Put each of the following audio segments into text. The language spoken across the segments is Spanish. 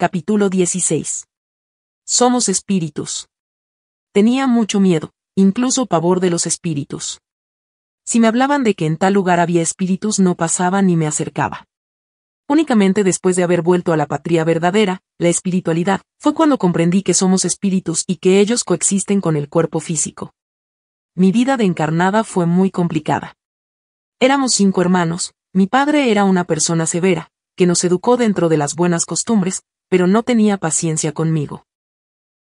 Capítulo 16. Somos espíritus. Tenía mucho miedo, incluso pavor de los espíritus. Si me hablaban de que en tal lugar había espíritus no pasaba ni me acercaba. Únicamente después de haber vuelto a la patria verdadera, la espiritualidad, fue cuando comprendí que somos espíritus y que ellos coexisten con el cuerpo físico. Mi vida de encarnada fue muy complicada. Éramos 5 hermanos, mi padre era una persona severa, que nos educó dentro de las buenas costumbres, pero no tenía paciencia conmigo.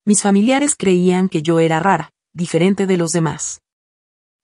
Mis familiares creían que yo era rara, diferente de los demás.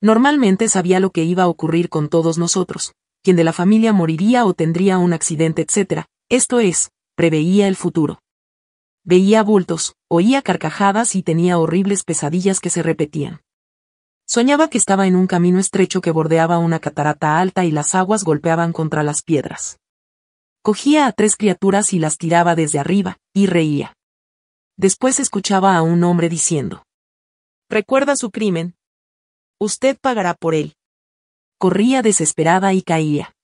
Normalmente sabía lo que iba a ocurrir con todos nosotros, quién de la familia moriría o tendría un accidente, etc. Esto es, preveía el futuro. Veía bultos, oía carcajadas y tenía horribles pesadillas que se repetían. Soñaba que estaba en un camino estrecho que bordeaba una catarata alta y las aguas golpeaban contra las piedras. Cogía a 3 criaturas y las tiraba desde arriba, y reía. Después escuchaba a un hombre diciendo: «¿Recuerda su crimen? Usted pagará por él». Corría desesperada y caía.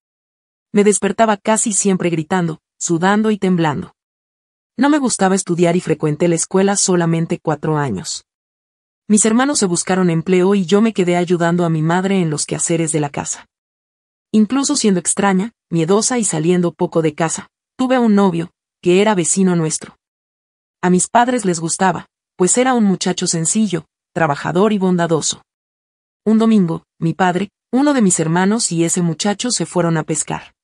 Me despertaba casi siempre gritando, sudando y temblando. No me gustaba estudiar y frecuenté la escuela solamente 4 años. Mis hermanos se buscaron empleo y yo me quedé ayudando a mi madre en los quehaceres de la casa. Incluso siendo extraña, miedosa y saliendo poco de casa, tuve un novio, que era vecino nuestro. A mis padres les gustaba, pues era un muchacho sencillo, trabajador y bondadoso. Un domingo, mi padre, uno de mis hermanos y ese muchacho se fueron a pescar.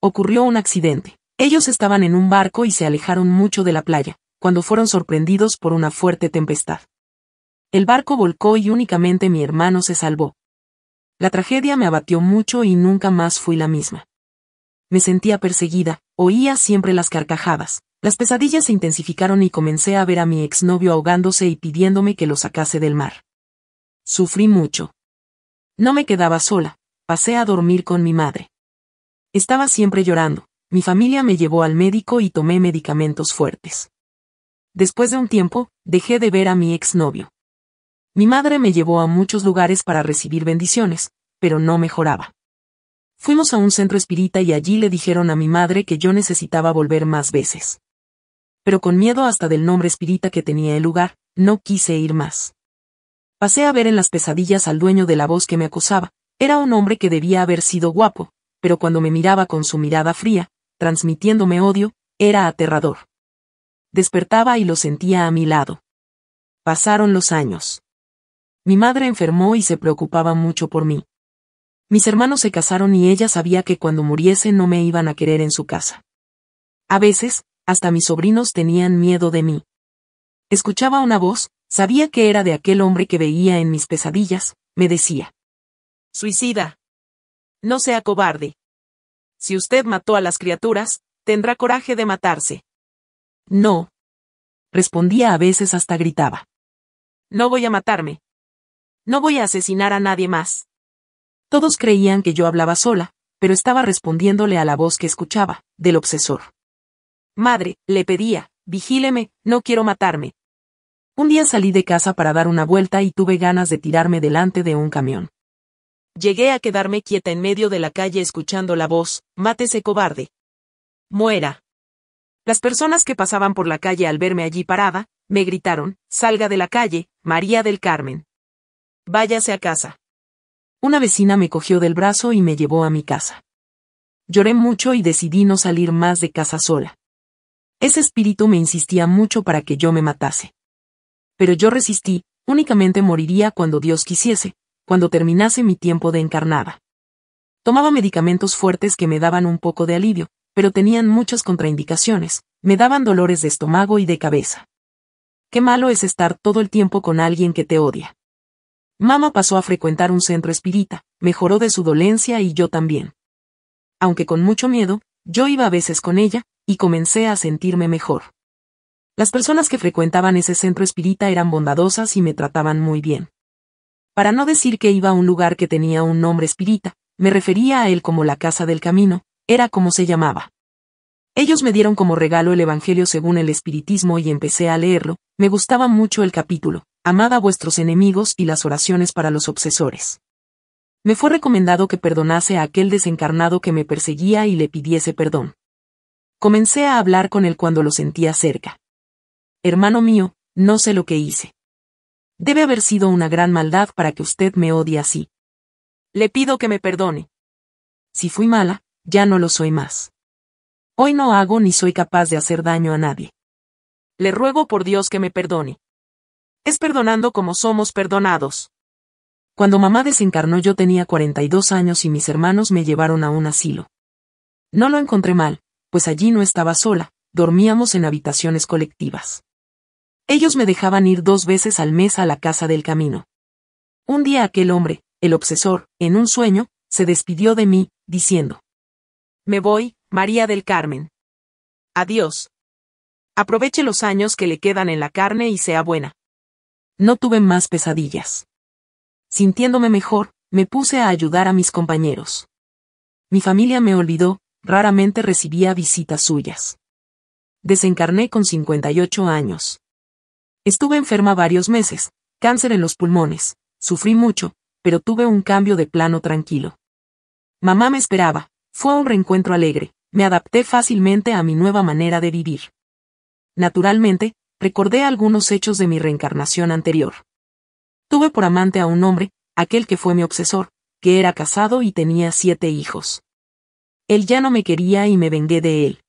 Ocurrió un accidente. Ellos estaban en un barco y se alejaron mucho de la playa, cuando fueron sorprendidos por una fuerte tempestad. El barco volcó y únicamente mi hermano se salvó. La tragedia me abatió mucho y nunca más fui la misma. Me sentía perseguida, oía siempre las carcajadas, las pesadillas se intensificaron y comencé a ver a mi exnovio ahogándose y pidiéndome que lo sacase del mar. Sufrí mucho. No me quedaba sola, pasé a dormir con mi madre. Estaba siempre llorando, mi familia me llevó al médico y tomé medicamentos fuertes. Después de un tiempo, dejé de ver a mi exnovio. Mi madre me llevó a muchos lugares para recibir bendiciones, pero no mejoraba. Fuimos a un centro espírita y allí le dijeron a mi madre que yo necesitaba volver más veces. Pero con miedo hasta del nombre espírita que tenía el lugar, no quise ir más. Pasé a ver en las pesadillas al dueño de la voz que me acosaba. Era un hombre que debía haber sido guapo, pero cuando me miraba con su mirada fría, transmitiéndome odio, era aterrador. Despertaba y lo sentía a mi lado. Pasaron los años. Mi madre enfermó y se preocupaba mucho por mí. Mis hermanos se casaron y ella sabía que cuando muriese no me iban a querer en su casa. A veces, hasta mis sobrinos tenían miedo de mí. Escuchaba una voz, sabía que era de aquel hombre que veía en mis pesadillas, me decía: «Suicida. No sea cobarde. Si usted mató a las criaturas, tendrá coraje de matarse». «No», respondía a veces hasta gritaba. «No voy a matarme. No voy a asesinar a nadie más». Todos creían que yo hablaba sola, pero estaba respondiéndole a la voz que escuchaba, del obsesor. «Madre», le pedía, «vigíleme, no quiero matarme». Un día salí de casa para dar una vuelta y tuve ganas de tirarme delante de un camión. Llegué a quedarme quieta en medio de la calle escuchando la voz: «Mátese, cobarde. Muera». Las personas que pasaban por la calle al verme allí parada, me gritaron: «Salga de la calle, María del Carmen. Váyase a casa». Una vecina me cogió del brazo y me llevó a mi casa. Lloré mucho y decidí no salir más de casa sola. Ese espíritu me insistía mucho para que yo me matase. Pero yo resistí, únicamente moriría cuando Dios quisiese, cuando terminase mi tiempo de encarnada. Tomaba medicamentos fuertes que me daban un poco de alivio, pero tenían muchas contraindicaciones, me daban dolores de estómago y de cabeza. Qué malo es estar todo el tiempo con alguien que te odia. Mamá pasó a frecuentar un centro espírita, mejoró de su dolencia y yo también. Aunque con mucho miedo, yo iba a veces con ella, y comencé a sentirme mejor. Las personas que frecuentaban ese centro espírita eran bondadosas y me trataban muy bien. Para no decir que iba a un lugar que tenía un nombre espírita, me refería a él como la Casa del Camino, era como se llamaba. Ellos me dieron como regalo el Evangelio según el espiritismo y empecé a leerlo, me gustaba mucho el capítulo: «Amad a vuestros enemigos» y las oraciones para los obsesores. Me fue recomendado que perdonase a aquel desencarnado que me perseguía y le pidiese perdón. Comencé a hablar con él cuando lo sentía cerca. Hermano mío, no sé lo que hice. Debe haber sido una gran maldad para que usted me odie así. Le pido que me perdone. Si fui mala, ya no lo soy más. Hoy no hago ni soy capaz de hacer daño a nadie. Le ruego por Dios que me perdone. Es perdonando como somos perdonados. Cuando mamá desencarnó yo tenía 42 años y mis hermanos me llevaron a un asilo. No lo encontré mal, pues allí no estaba sola, dormíamos en habitaciones colectivas. Ellos me dejaban ir 2 veces al mes a la casa del camino. Un día aquel hombre, el obsesor, en un sueño, se despidió de mí, diciendo: Me voy, María del Carmen. Adiós. Aproveche los años que le quedan en la carne y sea buena. No tuve más pesadillas. Sintiéndome mejor, me puse a ayudar a mis compañeros. Mi familia me olvidó, raramente recibía visitas suyas. Desencarné con 58 años. Estuve enferma varios meses, cáncer en los pulmones, sufrí mucho, pero tuve un cambio de plano tranquilo. Mamá me esperaba, fue un reencuentro alegre, me adapté fácilmente a mi nueva manera de vivir. Naturalmente, recordé algunos hechos de mi reencarnación anterior. Tuve por amante a un hombre, aquel que fue mi obsesor, que era casado y tenía 7 hijos. Él ya no me quería y me vengué de él.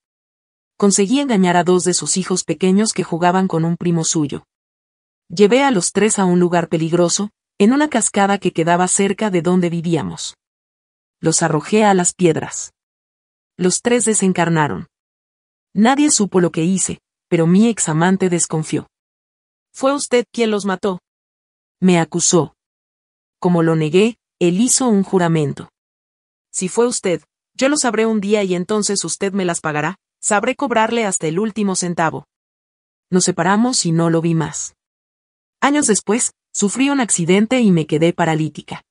Conseguí engañar a 2 de sus hijos pequeños que jugaban con un primo suyo. Llevé a los 3 a un lugar peligroso, en una cascada que quedaba cerca de donde vivíamos. Los arrojé a las piedras. Los 3 desencarnaron. Nadie supo lo que hice, pero mi examante desconfió. ¿Fue usted quien los mató?, me acusó. Como lo negué, él hizo un juramento. Si fue usted, yo lo sabré un día y entonces usted me las pagará, sabré cobrarle hasta el último centavo. Nos separamos y no lo vi más. Años después, sufrí un accidente y me quedé paralítica.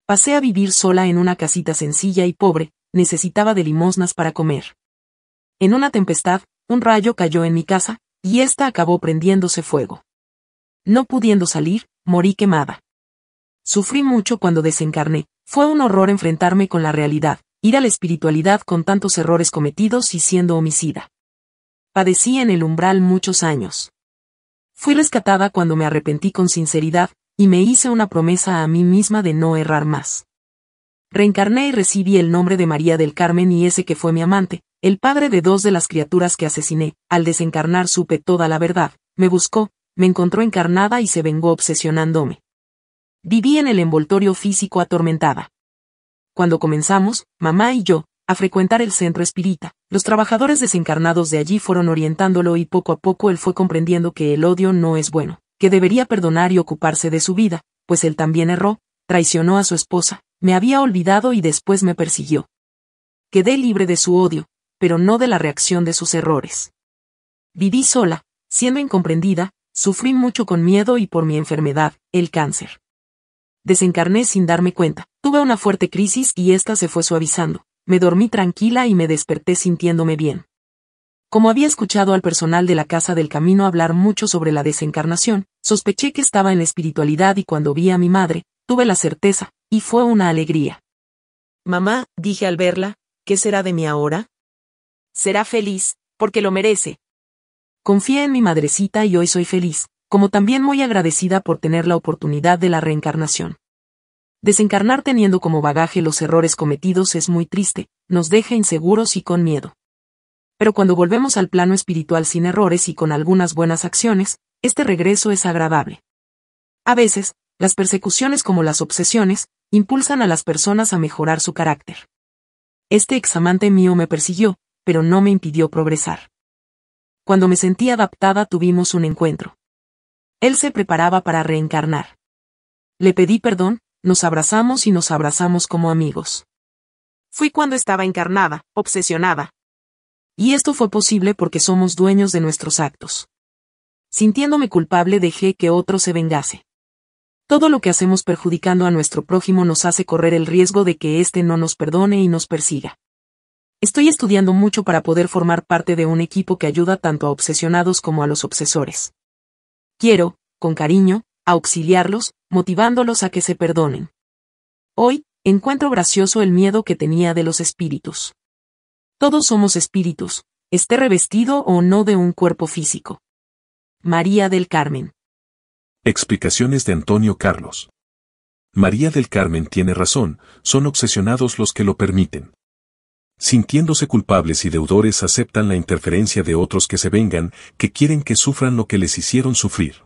Pasé a vivir sola en una casita sencilla y pobre, necesitaba de limosnas para comer. En una tempestad, un rayo cayó en mi casa, y ésta acabó prendiéndose fuego. No pudiendo salir, morí quemada. Sufrí mucho cuando desencarné, fue un horror enfrentarme con la realidad, ir a la espiritualidad con tantos errores cometidos y siendo homicida. Padecí en el umbral muchos años. Fui rescatada cuando me arrepentí con sinceridad, y me hice una promesa a mí misma de no errar más. Reencarné y recibí el nombre de María del Carmen y ese que fue mi amante, el padre de 2 de las criaturas que asesiné. Al desencarnar supe toda la verdad, me buscó, me encontró encarnada y se vengó obsesionándome. Viví en el envoltorio físico atormentada. Cuando comenzamos, mamá y yo, a frecuentar el centro espírita, los trabajadores desencarnados de allí fueron orientándolo y poco a poco él fue comprendiendo que el odio no es bueno, que debería perdonar y ocuparse de su vida, pues él también erró, traicionó a su esposa, me había olvidado y después me persiguió. Quedé libre de su odio, pero no de la reacción de sus errores. Viví sola, siendo incomprendida, sufrí mucho con miedo y por mi enfermedad, el cáncer. Desencarné sin darme cuenta, tuve una fuerte crisis y esta se fue suavizando, me dormí tranquila y me desperté sintiéndome bien. Como había escuchado al personal de la Casa del Camino hablar mucho sobre la desencarnación, sospeché que estaba en la espiritualidad y cuando vi a mi madre, tuve la certeza, y fue una alegría. Mamá, dije al verla, ¿qué será de mí ahora? Será feliz, porque lo merece. Confié en mi madrecita y hoy soy feliz, como también muy agradecida por tener la oportunidad de la reencarnación. Desencarnar teniendo como bagaje los errores cometidos es muy triste, nos deja inseguros y con miedo. Pero cuando volvemos al plano espiritual sin errores y con algunas buenas acciones, este regreso es agradable. A veces, las persecuciones como las obsesiones, impulsan a las personas a mejorar su carácter. Este examante mío me persiguió, pero no me impidió progresar. Cuando me sentí adaptada tuvimos un encuentro. Él se preparaba para reencarnar. Le pedí perdón, nos abrazamos y nos abrazamos como amigos. Fui cuando estaba encarnada, obsesionada. Y esto fue posible porque somos dueños de nuestros actos. Sintiéndome culpable dejé que otro se vengase. Todo lo que hacemos perjudicando a nuestro prójimo nos hace correr el riesgo de que éste no nos perdone y nos persiga. Estoy estudiando mucho para poder formar parte de un equipo que ayuda tanto a obsesionados como a los obsesores. Quiero, con cariño, auxiliarlos, motivándolos a que se perdonen. Hoy, encuentro gracioso el miedo que tenía de los espíritus. Todos somos espíritus, esté revestido o no de un cuerpo físico. María del Carmen. Explicaciones de Antonio Carlos. María del Carmen tiene razón, son obsesionados los que lo permiten. Sintiéndose culpables y deudores aceptan la interferencia de otros que se vengan, que quieren que sufran lo que les hicieron sufrir.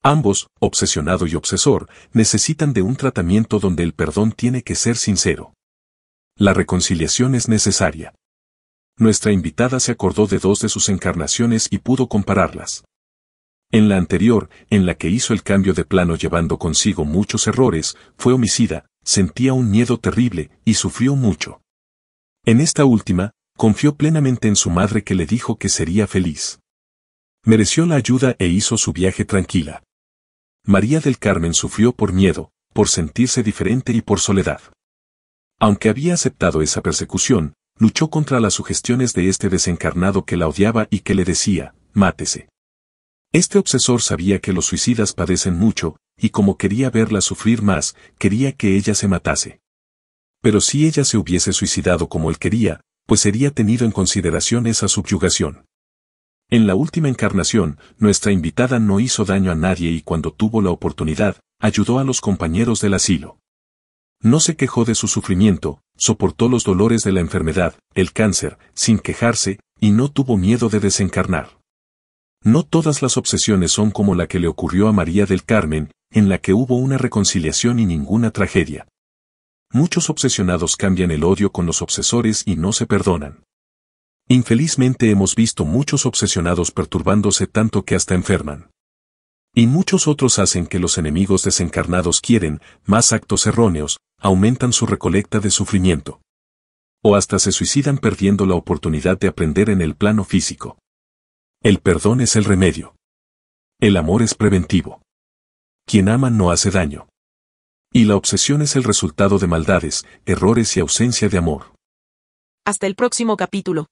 Ambos, obsesionado y obsesor, necesitan de un tratamiento donde el perdón tiene que ser sincero. La reconciliación es necesaria. Nuestra invitada se acordó de 2 de sus encarnaciones y pudo compararlas. En la anterior, en la que hizo el cambio de plano llevando consigo muchos errores, fue homicida, sentía un miedo terrible y sufrió mucho. En esta última, confió plenamente en su madre que le dijo que sería feliz. Mereció la ayuda e hizo su viaje tranquila. María del Carmen sufrió por miedo, por sentirse diferente y por soledad. Aunque había aceptado esa persecución, luchó contra las sugestiones de este desencarnado que la odiaba y que le decía, mátese. Este obsesor sabía que los suicidas padecen mucho, y como quería verla sufrir más, quería que ella se matase. Pero si ella se hubiese suicidado como él quería, pues sería tenido en consideración esa subyugación. En la última encarnación, nuestra invitada no hizo daño a nadie y cuando tuvo la oportunidad, ayudó a los compañeros del asilo. No se quejó de su sufrimiento, soportó los dolores de la enfermedad, el cáncer, sin quejarse, y no tuvo miedo de desencarnar. No todas las obsesiones son como la que le ocurrió a María del Carmen, en la que hubo una reconciliación y ninguna tragedia. Muchos obsesionados cambian el odio con los obsesores y no se perdonan. Infelizmente hemos visto muchos obsesionados perturbándose tanto que hasta enferman. Y muchos otros hacen que los enemigos desencarnados quieren, más actos erróneos, aumentan su recolecta de sufrimiento. O hasta se suicidan perdiendo la oportunidad de aprender en el plano físico. El perdón es el remedio. El amor es preventivo. Quien ama no hace daño. Y la obsesión es el resultado de maldades, errores y ausencia de amor. Hasta el próximo capítulo.